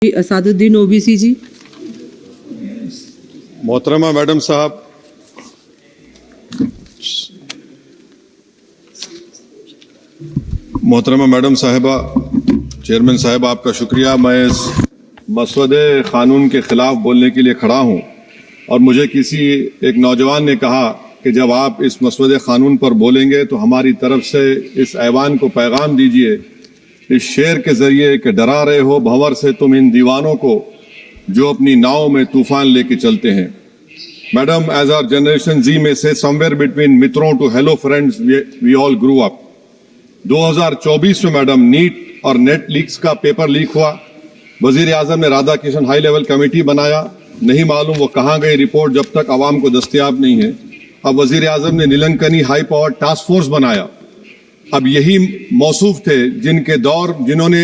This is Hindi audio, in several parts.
असादुद्दीन ओबीसी जी। मोहतरमा मैडम साहब, मोहतरमा मैडम साहिबा, चेयरमैन साहब, आपका शुक्रिया। मैं इस मसवदे क़ानून के ख़िलाफ़ बोलने के लिए खड़ा हूँ और मुझे किसी एक नौजवान ने कहा कि जब आप इस मसवदे क़ानून पर बोलेंगे तो हमारी तरफ से इस ऐवान को पैगाम दीजिए इस शेर के ज़रिए कि डरा रहे हो भंवर से तुम इन दीवानों को जो अपनी नाव में तूफान लेके चलते हैं। Madam, as our generation Z में से समवेयर बिटवीन मित्रों to hello friends we all grew up. 2024 में मैडम नीट और नेट लीक्स का पेपर लीक हुआ। वजीर आजम ने Radha Kishan high level committee बनाया, नहीं मालूम वो कहाँ गई रिपोर्ट जब तक आवाम को दस्तयाब नहीं है। अब वजीर आजम ने नीलंकनी हाई पावर टास्क फोर्स बनाया। अब यही मौसूफ थे जिनके दौर जिन्होंने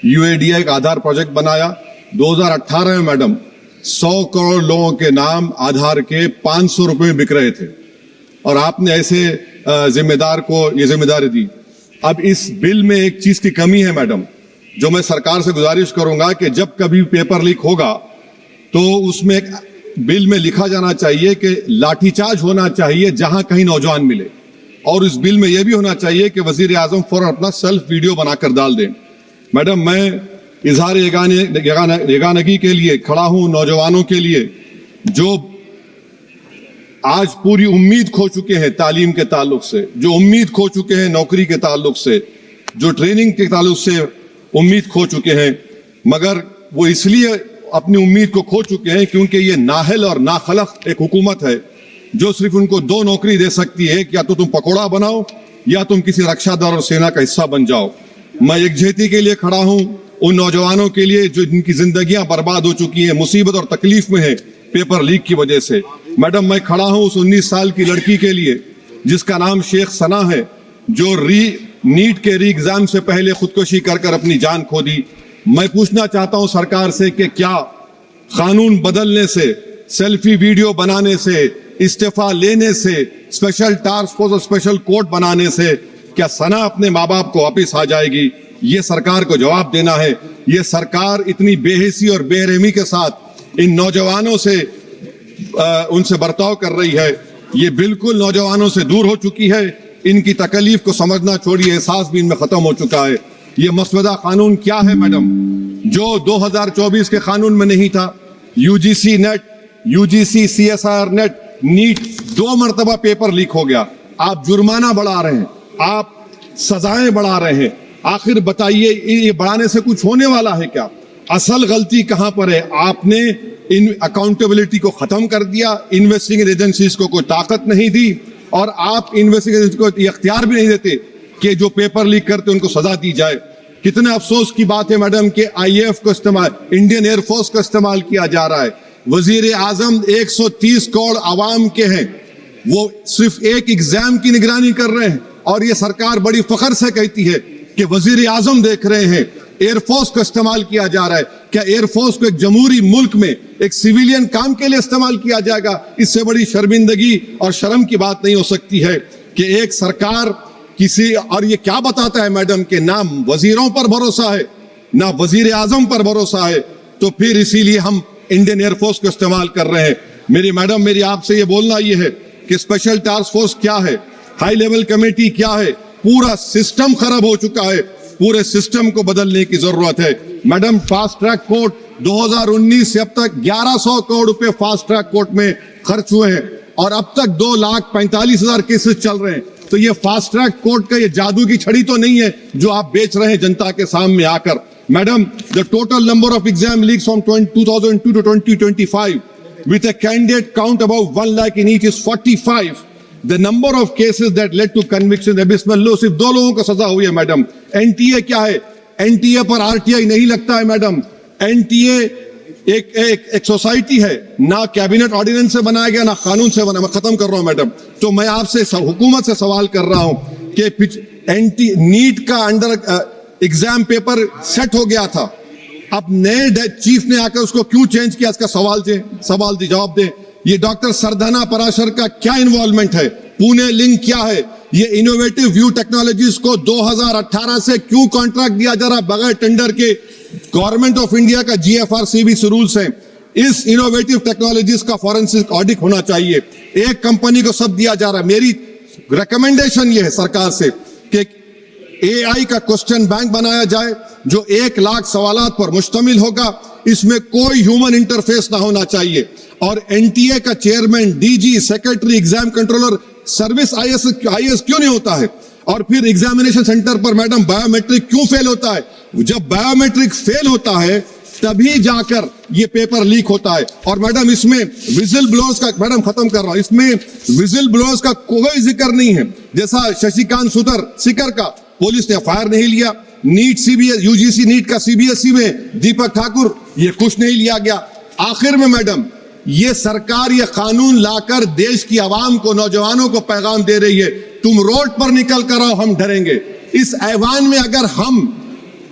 यूएडीआई का आधार प्रोजेक्ट बनाया। 2018 में मैडम 100 करोड़ लोगों के नाम आधार के 500 रुपए में बिक रहे थे और आपने ऐसे जिम्मेदार को ये जिम्मेदारी दी। अब इस बिल में एक चीज की कमी है मैडम, जो मैं सरकार से गुजारिश करूंगा कि जब कभी पेपर लीक होगा तो उसमें एक बिल में लिखा जाना चाहिए कि लाठीचार्ज होना चाहिए जहां कहीं नौजवान मिले, और इस बिल में यह भी होना चाहिए कि वजीर आजम फौरन अपना सेल्फ वीडियो बनाकर डाल दें। मैडम, मैं इजहार यगानगी के लिए खड़ा हूं नौजवानों के लिए जो आज पूरी उम्मीद खो चुके हैं तालीम के ताल्लुक से, जो उम्मीद खो चुके हैं नौकरी के ताल्लुक से, जो ट्रेनिंग के ताल्लुक से उम्मीद खो चुके हैं, मगर वो इसलिए अपनी उम्मीद को खो चुके हैं क्योंकि ये नाहल और नाखलक एक हुकूमत है जो सिर्फ उनको दो नौकरी दे सकती है, या तो तुम पकौड़ा बनाओ या तुम किसी रक्षा दल और सेना का हिस्सा बन जाओ। मैं यकजहती के लिए खड़ा हूं उन नौजवानों के लिए जो जिनकी जिंदगियां बर्बाद हो चुकी हैं, मुसीबत और तकलीफ में है पेपर लीक की वजह से। मैडम, मैं खड़ा हूं उस 19 साल की लड़की के लिए जिसका नाम शेख सना है, जो नीट के री एग्जाम से पहले खुदकुशी कर अपनी जान खो दी। मैं पूछना चाहता हूं सरकार से कि क्या कानून बदलने से, सेल्फी वीडियो बनाने से, इस्तीफा लेने से, स्पेशल टास्क फोर्स और स्पेशल कोर्ट बनाने से क्या सना अपने माँ बाप को वापिस आ जाएगी? ये सरकार को जवाब देना है। ये सरकार इतनी बेहिसी और बेरहमी के साथ इन नौजवानों से उनसे बर्ताव कर रही है, ये बिल्कुल नौजवानों से दूर हो चुकी है। इनकी तकलीफ को समझना छोड़िए, एहसास भी इनमें खत्म हो चुका है। ये मसवदा कानून क्या है मैडम, जो 2024 के कानून में नहीं था? UGC NET, UGC CSR NET, NEET 2 मरतबा पेपर लीक हो गया। आप जुर्माना बढ़ा रहे हैं, आप सजाएं बढ़ा रहे हैं। आखिर बताइए, ये बढ़ाने से कुछ होने वाला है क्या? असल गलती कहां पर है? आपने इन अकाउंटेबिलिटी को खत्म कर दिया, इन्वेस्टिगेटिंग एजेंसीज को कोई ताकत नहीं दी, और आप इन्वेस्टिगेशन को इख्तियार भी नहीं देते कि जो पेपर लीक करते उनको सजा दी जाए। कितने अफसोस की बात है मैडम कि आईएएफ को इस्तेमाल, इंडियन एयरफोर्स का इस्तेमाल किया जा रहा है। वजीर आजम 130 करोड़ आवाम के हैं, वो सिर्फ एक एग्जाम की निगरानी कर रहे हैं, और ये सरकार बड़ी फख्र से कहती है कि वजीर आजम देख रहे हैं। एयरफोर्स का इस्तेमाल किया जा रहा है। क्या एयरफोर्स को एक जमहूरी मुल्क में एक सिविलियन काम के लिए इस्तेमाल किया जाएगा? इससे बड़ी शर्मिंदगी और शर्म की बात नहीं हो सकती है कि एक सरकार किसी, और ये क्या बताता है मैडम कि ना वजीरों पर भरोसा है ना वजीर आजम पर भरोसा है, तो फिर इसीलिए हम इंडियन एयरफोर्स को इस्तेमाल कर रहे हैं। मेरी मैडम, मेरी आपसे ये बोलना ये है कि स्पेशल टास्क फोर्स क्या है, हाई लेवल कमेटी क्या है? पूरा सिस्टम खराब हो चुका है, पूरे सिस्टम को बदलने की जरूरत है। मैडम, फास्ट ट्रैक कोर्ट 2019 से अब तक 1100 करोड़ रुपए फास्ट ट्रैक कोर्ट में खर्च हुए हैं, और अब तक 2,45,000 केसेस चल रहे हैं। तो ये फास्ट ट्रैक कोर्ट का ये जादू की छड़ी तो नहीं है जो आप बेच रहे हैं जनता के सामने आकर। Madam, the total number of exam leaks from 2002 to 2025 with a candidate count about 1 lakh in each is 45. The number of cases that led to conviction abysmal low। सिर्फ 2 लोगों को सजा हुई है मैडम। एनटीए क्या है? एनटीए पर आरटीआई नहीं लगता है मैडम। एनटीए एक सोसाइटी है, ना कैबिनेट ऑर्डिनेंस से बनाया गया ना कानून से बना। मैं खत्म कर रहा हूं मैडम। तो मैं आपसे हुकूमत से सवाल कर रहा हूं कि नीट का अंडर एग्जाम पेपर सेट हो गया था, अब नए चीफ ने आकर उसको क्यों चेंज किया? इसका सवाल जवाब दे। ये डॉक्टर सरदाना पराशर का क्या इन्वॉल्वमेंट है? पुणे लिंक क्या है? ये इनोवेटिव व्यू टेक्नोलॉजीज को 2018 से क्यों कॉन्ट्रैक्ट दिया जा रहा बगैर टेंडर के? गवर्नमेंट ऑफ इंडिया का GFRCBC रूल्स है, इस इनोवेटिव टेक्नोलॉजीज का फॉरेंसिक ऑडिट होना चाहिए। एक कंपनी को सब दिया जा रहा है। मेरी रिकमेंडेशन ये है सरकार से कि AI का क्वेश्चन बैंक बनाया जाए जो 1 लाख सवालात पर मुश्तमिल होगा, इसमें कोई ह्यूमन इंटरफेस ना होना चाहिए। और NTA का chairman, DG, secretary, exam controller, service IS क्यों नहीं होता है? और फिर एग्जामिनेशन सेंटर पर मैडम बायोमेट्रिक क्यों फेल होता है? जब बायोमेट्रिक फेल होता है तभी जाकर ये पेपर लीक होता है। और मैडम इसमें विजिल ब्लोअर्स का, मैडम खत्म कर रहा हूं, इसमें विजिल ब्लोअर्स का कोई जिक्र नहीं है। जैसा शशिकांत सिकर का पुलिस ने FIR नहीं लिया, नीट UGC नीट का CBSE में दीपक ठाकुर, ये कुछ नहीं लिया गया। आखिर में मैडम ये सरकार ये कानून लाकर देश की आवाम को, नौजवानों को पैगाम दे रही है, तुम रोड पर निकल कर आओ, हम डरेंगे। इस ऐवान में अगर हम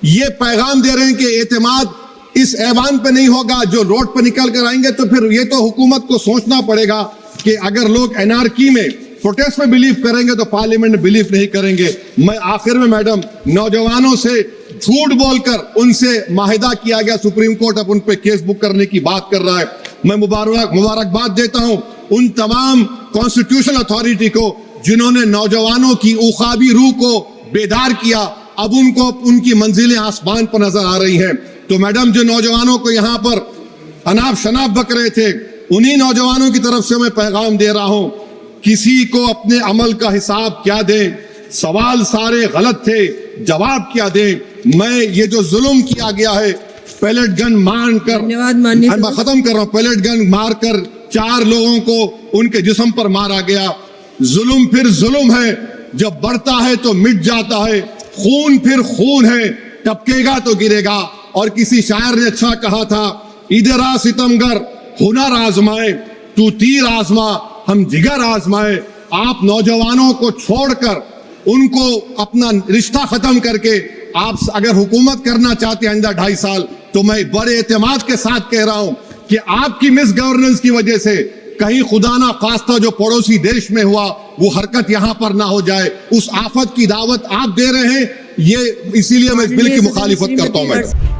ये पैगाम दे रहे हैं कि एतमाद इस ऐवान पे नहीं होगा, जो रोड पर निकल कर आएंगे, तो फिर ये तो हुकूमत को सोचना पड़ेगा कि अगर लोग एनार्की में, प्रोटेस्ट में बिलीव करेंगे तो पार्लियामेंट में बिलीव नहीं करेंगे। मैं आखिर में मैडम नौजवानों से झूठ बोलकर उनसे माहिदा किया गया, सुप्रीम कोर्ट अब उन पे केस बुक करने की बात कर रहा है। मैं मुबारकबाद देता हूं उन तमाम कॉन्स्टिट्यूशनल अथॉरिटी को जिन्होंने नौजवानों की उखाबी रूह को बेदार किया। अब उनको उनकी मंजिलें आसमान पर नजर आ रही हैं। तो मैडम जो नौजवानों को यहाँ पर अनाप शनाप बक रहे थे, उन्हीं नौजवानों की तरफ से मैं पैगाम दे रहा हूं, किसी को अपने अमल का हिसाब क्या दें, सवाल सारे गलत थे, जवाब क्या दें। मैं ये जो जुल्म किया गया है, पैलेट गन मारकर, मैं खत्म कर रहा हूं, पैलेट गन मारकर 4 लोगों को उनके जिस्म पर मारा गया। जुल्म फिर जुल्म है, जब बढ़ता है तो मिट जाता है। खून फिर खून है, टपकेगा तो गिरेगा। और किसी शायर ने अच्छा कहा था, इधर आ सितमगर हुनर आजमाए, तू तीर आजमा हम जिगर आजमाए। आप नौजवानों को छोड़कर उनको अपना रिश्ता खत्म करके आप अगर हुकूमत करना चाहते हैं आइंदा 2.5 साल, तो मैं बड़े एतमाद के साथ कह रहा हूं कि आपकी मिस गवर्नेंस की वजह से कहीं खुदा ना खास्ता जो पड़ोसी देश में हुआ वो हरकत यहां पर ना हो जाए। उस आफत की दावत आप दे रहे हैं, ये इसीलिए मैं इस बिल की मुखालिफत करता हूं मैडम।